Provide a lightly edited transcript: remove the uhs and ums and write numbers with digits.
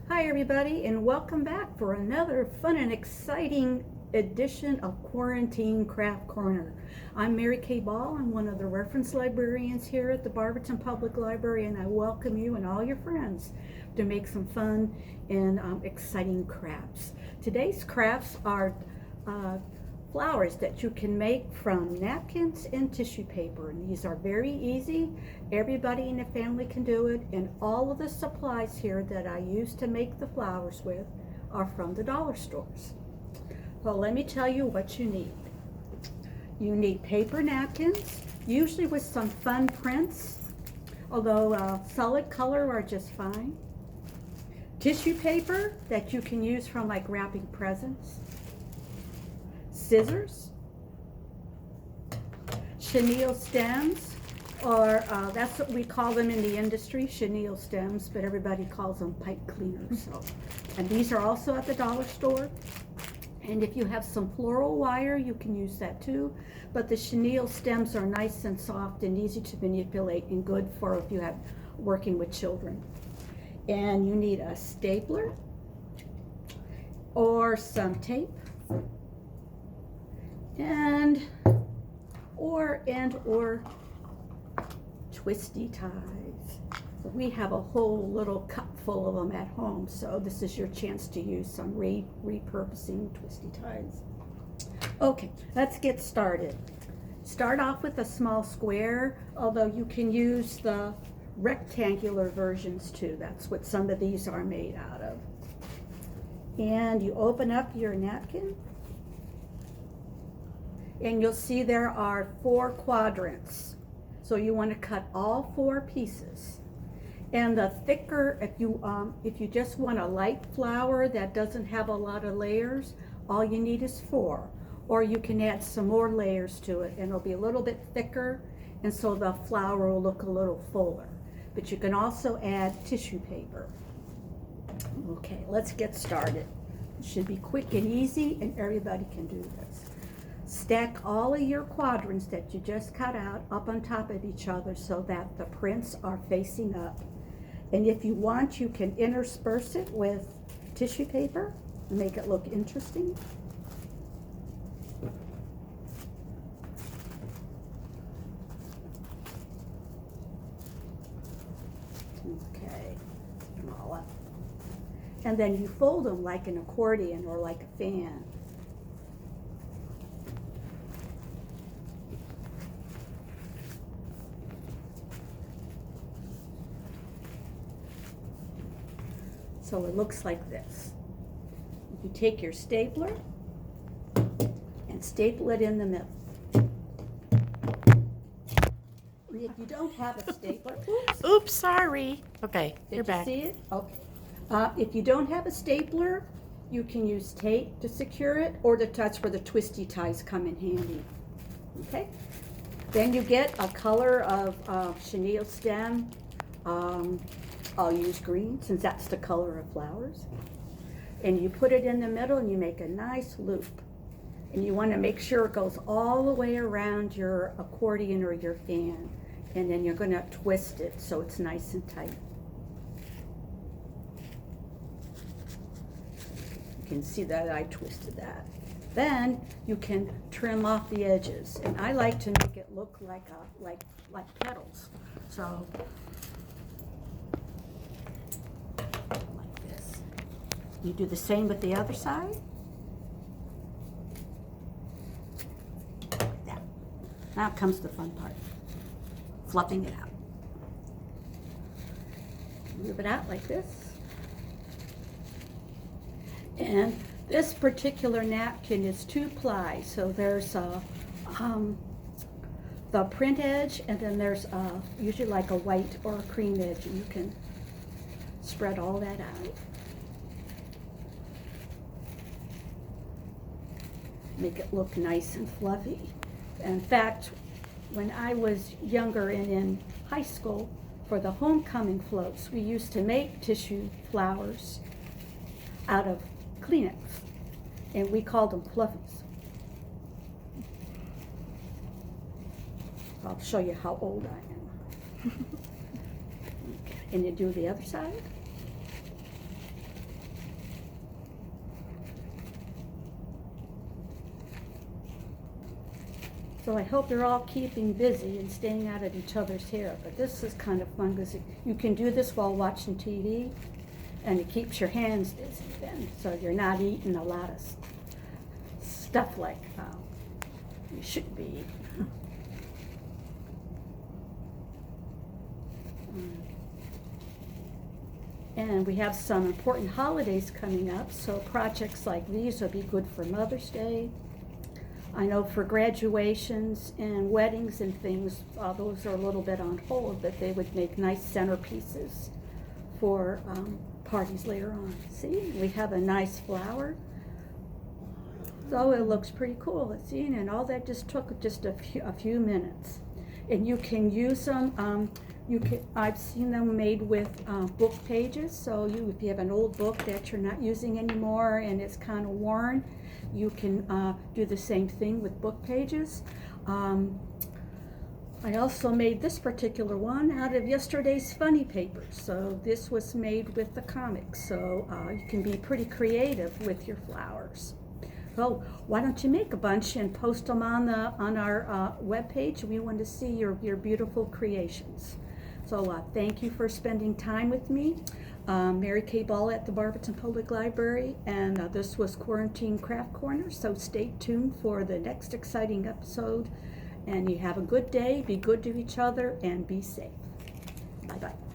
Hi everybody, and welcome back for another fun and exciting edition of Quarantine Craft Corner. I'm Mary Kay Ball. I'm one of the reference librarians here at the Barberton Public Library, and I welcome you and all your friends to make some fun and exciting crafts. Today's crafts are flowers that you can make from napkins and tissue paper, and these are very easy. Everybody in the family can do it, and all of the supplies here that I use to make the flowers with are from the dollar stores. Well, let me tell you what you need. You need paper napkins, usually with some fun prints, although solid color are just fine. Tissue paper that you can use from like wrapping presents. Scissors, chenille stems, or that's what we call them in the industry, chenille stems, but everybody calls them pipe cleaners. So, and these are also at the dollar store. And if you have some floral wire, you can use that too. But the chenille stems are nice and soft and easy to manipulate and good for if you have working with children. And you need a stapler or some tape. And or twisty ties. So we have a whole little cup full of them at home, so this is your chance to use some repurposing twisty ties. Okay, let's get started. Start off with a small square, although you can use the rectangular versions too. That's what some of these are made out of. And you open up your napkin, and you'll see there are 4 quadrants. So you want to cut all 4 pieces. And the thicker, if you just want a light flower that doesn't have a lot of layers, all you need is 4. Or you can add some more layers to it, and it'll be a little bit thicker, and so the flower will look a little fuller. But you can also add tissue paper. Okay, let's get started. It should be quick and easy, and everybody can do this. Stack all of your quadrants that you just cut out up on top of each other so that the prints are facing up. And if you want, you can intersperse it with tissue paper and make it look interesting. Okay, put them all up. And then you fold them like an accordion or like a fan. So it looks like this. You take your stapler and staple it in the middle. If you don't have a stapler, Oops, sorry. Okay, you're did you back. see it? Okay. If you don't have a stapler, you can use tape to secure it, or that's where the twisty ties come in handy. Okay. Then you get a color of chenille stem. I'll use green since that's the color of flowers. And you put it in the middle and you make a nice loop. And you want to make sure it goes all the way around your accordion or your fan. And then you're going to twist it so it's nice and tight. You can see that I twisted that. Then you can trim off the edges. And I like to make it look like petals. So you do the same with the other side. Like that. Now comes the fun part. Fluffing it out. Move it out like this. And this particular napkin is 2-ply, so there's the print edge, and then there's usually like a white or a cream edge, and you can spread all that out. Make it look nice and fluffy. In fact, when I was younger and in high school, for the homecoming floats, we used to make tissue flowers out of Kleenex, and we called them fluffies. I'll show you how old I am. And you do the other side. So I hope you're all keeping busy and staying out of each other's hair. But this is kind of fun because you can do this while watching TV, and it keeps your hands busy then, so you're not eating a lot of stuff like you should be eating. And we have some important holidays coming up, so projects like these will be good for Mother's Day. I know for graduations and weddings and things, those are a little bit on hold, but they would make nice centerpieces for parties later on. See, we have a nice flower. So it looks pretty cool, see, and all that just took just a few minutes. And you can use them, I've seen them made with book pages, so if you have an old book that you're not using anymore and it's kind of worn, you can do the same thing with book pages. I also made this particular one out of yesterday's funny papers. So this was made with the comics, so you can be pretty creative with your flowers. So why don't you make a bunch and post them on our webpage? We want to see your beautiful creations. So thank you for spending time with me. Mary Kay Ball at the Barberton Public Library, and this was Quarantine Craft Corner, so stay tuned for the next exciting episode, and you have a good day, be good to each other, and be safe. Bye-bye.